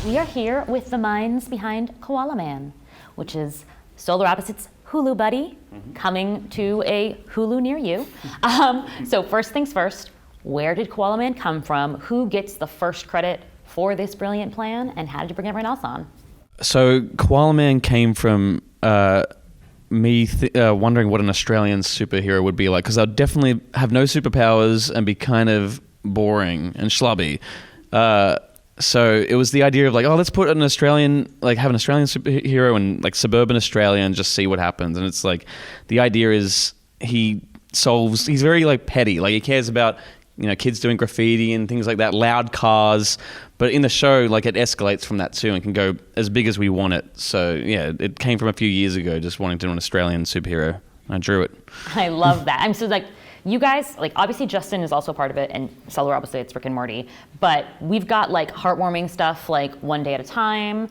We are here with the minds behind Koala Man, which is Solar Opposites' Hulu buddy, coming to a Hulu near you. So first things first, where did Koala Man come from? Who gets the first credit for this brilliant plan, and how did you bring everyone else on? So Koala Man came from me wondering what an Australian superhero would be like, because I'd definitely have no superpowers and be kind of boring and schlubby. So it was the idea of like, oh, let's put an Australian, like have an Australian superhero in like suburban Australia and just see what happens. And it's like, the idea is he's very like petty. Like he cares about, you know, kids doing graffiti and things like that, loud cars. But in the show, like it escalates from that too and can go as big as we want it. So yeah, it came from a few years ago, just wanting to do an Australian superhero. I drew it. I love that. I'm so like, you guys, like obviously Justin is also a part of it and Solar Opposites, Rick and Morty, but we've got like heartwarming stuff like One Day at a Time.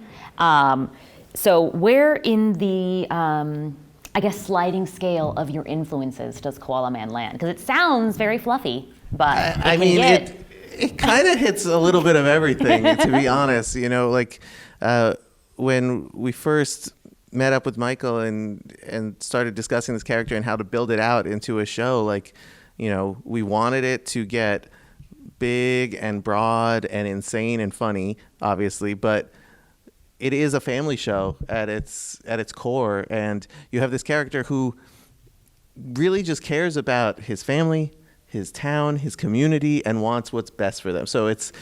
So where in the, I guess, sliding scale of your influences does Koala Man land? Because it sounds very fluffy, but it kind of hits a little bit of everything, to be honest. You know, like when we first met up with Michael and started discussing this character and how to build it out into a show, like, you know, we wanted it to get big and broad and insane and funny, obviously, but it is a family show at its core, and you have this character who really just cares about his family, his town, his community, and wants what's best for them. So it's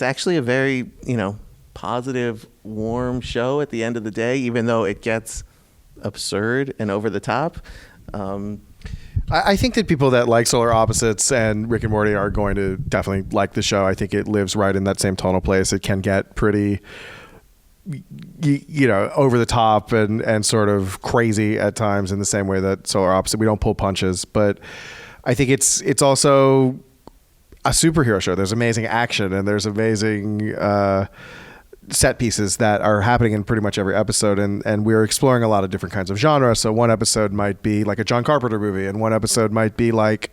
actually a very, you know, positive, warm show at the end of the day, even though it gets absurd and over the top. I think that people that like Solar Opposites and Rick and Morty are going to definitely like the show. I think it lives right in that same tonal place. It can get pretty, you know, over the top and sort of crazy at times in the same way that Solar Opposite. We don't pull punches, but I think it's also a superhero show. There's amazing action and there's amazing set pieces that are happening in pretty much every episode, and we're exploring a lot of different kinds of genre. So one episode might be like a John Carpenter movie, and one episode might be like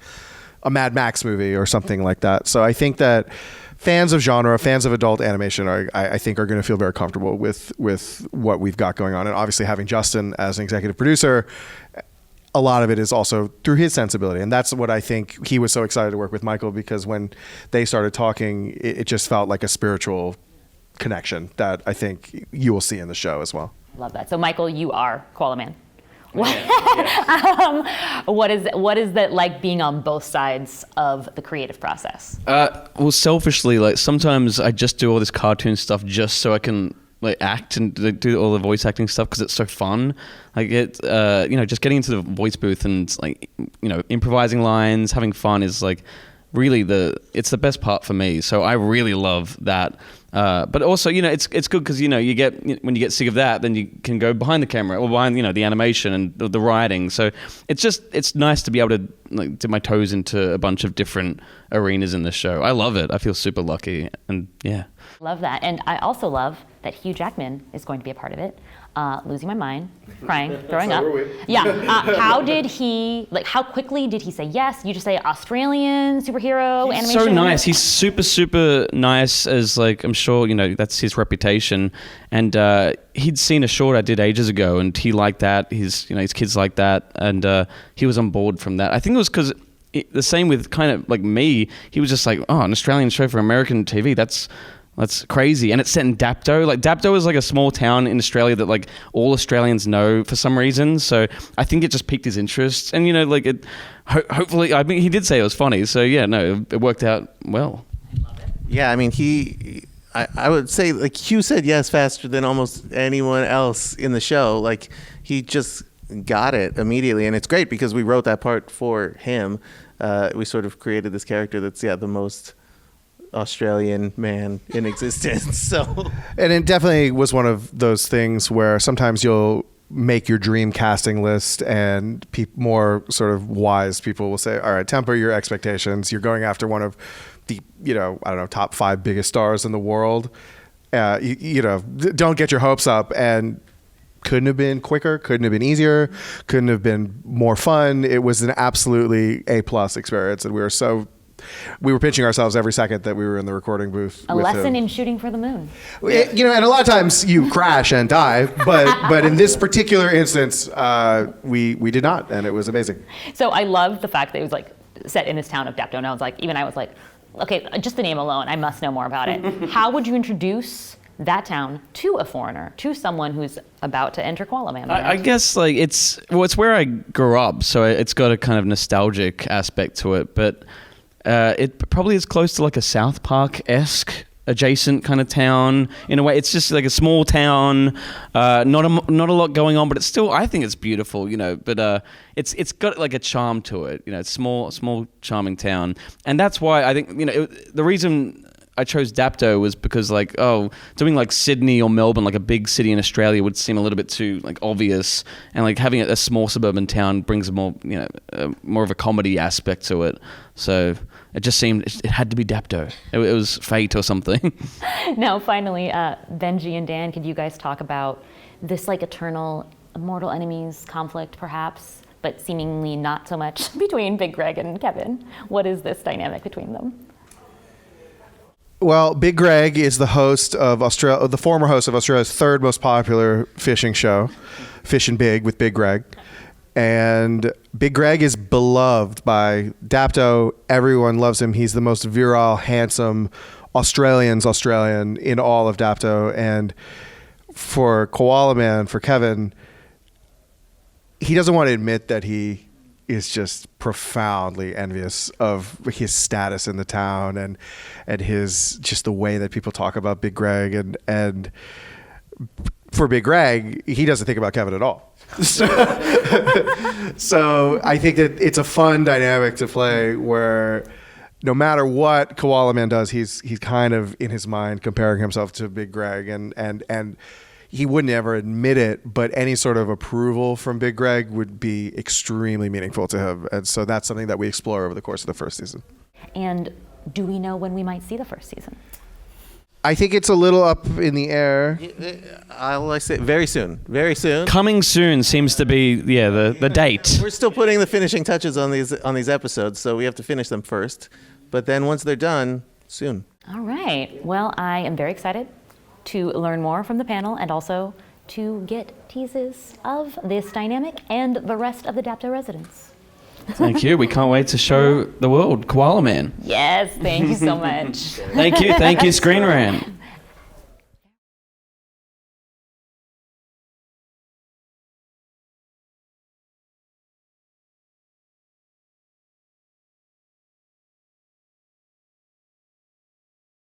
a Mad Max movie or something like that. So I think that fans of genre, fans of adult animation, I think are going to feel very comfortable with what we've got going on. And obviously having Justin as an executive producer, a lot of it is also through his sensibility. And that's what I think he was so excited to work with Michael, because when they started talking, it just felt like a spiritual connection that I think you will see in the show as well. Love that. So Michael, you are Koala Man. Yeah. What is that like being on both sides of the creative process? Well, selfishly, like sometimes I just do all this cartoon stuff just so I can like act and do all the voice acting stuff because it's so fun. Like it, you know, just getting into the voice booth and like, you know, improvising lines, having fun is like really it's the best part for me. So I really love that. But also, you know, it's good because, you know, when you get sick of that, then you can go behind the camera or behind, you know, the animation and the writing. So it's nice to be able to like dip my toes into a bunch of different arenas in the show. I love it. I feel super lucky, and yeah. Love that. And I also love that Hugh Jackman is going to be a part of it. Losing my mind, crying, throwing up. Yeah. How quickly did he say yes? You just say Australian superhero animation? So nice. He's super, super nice, as like, I'm sure, you know, that's his reputation. And he'd seen a short I did ages ago and he liked that. His kids like that. And he was on board from that. I think it was because the same with kind of like me. He was just like, oh, an Australian show for American TV. That's crazy. And it's set in Dapto. Like Dapto is like a small town in Australia that like all Australians know for some reason. So I think it just piqued his interest. And, you know, like it, hopefully, I mean, he did say it was funny. So yeah, no, it worked out well. Yeah, I mean, I would say like Hugh said yes faster than almost anyone else in the show. Like he just got it immediately. And it's great because we wrote that part for him. We sort of created this character that's, the most Australian man in existence. So, and it definitely was one of those things where sometimes you'll make your dream casting list and more sort of wise people will say, all right, temper your expectations. You're going after one of the, you know, I don't know, top 5 biggest stars in the world. You know, don't get your hopes up. And couldn't have been quicker, couldn't have been easier, couldn't have been more fun. It was an absolutely A+ experience, and we were so we were pinching ourselves every second that we were in the recording booth. A with lesson him. in shooting for the moon. You know, and a lot of times you crash and die, but in this particular instance, we did not, and it was amazing. So I love the fact that it was like set in this town of Dapto. And I was like, okay, just the name alone, I must know more about it. How would you introduce that town to a foreigner, to someone who's about to enter Koala Man? I guess like it's where I grew up, so it's got a kind of nostalgic aspect to it, but it probably is close to like a South Park-esque adjacent kind of town in a way. It's just like a small town, not a lot going on, but it's still, I think it's beautiful, you know, but it's got like a charm to it, you know. It's small charming town, and that's why I think, you know, the reason I chose Dapto was because like, doing like Sydney or Melbourne, like a big city in Australia, would seem a little bit too like obvious, and like having a small suburban town brings more, you know, more of a comedy aspect to it. So it just seemed it had to be Dapto. It was fate or something. Now, finally, Benji and Dan, could you guys talk about this like eternal mortal enemies conflict, perhaps, but seemingly not so much between Big Greg and Kevin? What is this dynamic between them? Well, Big Greg is the host of the former host of Australia's third most popular fishing show, Fishin' Big with Big Greg. And Big Greg is beloved by Dapto. Everyone loves him. He's the most virile, handsome Australian in all of Dapto. And for Koala Man, for Kevin, he doesn't want to admit that he is just profoundly envious of his status in the town and his just the way that people talk about Big Greg, and for Big Greg, he doesn't think about Kevin at all. So I think that it's a fun dynamic to play where no matter what Koala Man does, he's kind of in his mind comparing himself to Big Greg, and he wouldn't ever admit it, but any sort of approval from Big Greg would be extremely meaningful to him. And so that's something that we explore over the course of the first season. And do we know when we might see the first season? I think it's a little up in the air. I'll say very soon. Very soon. Coming soon seems to be the date. We're still putting the finishing touches on these episodes, so we have to finish them first. But then once they're done, soon. All right. Well, I am very excited to learn more from the panel and also to get teases of this dynamic and the rest of the Dapto residents. Thank you. We can't wait to show the world Koala Man. Yes, thank you so much. Thank you, Screen Rant.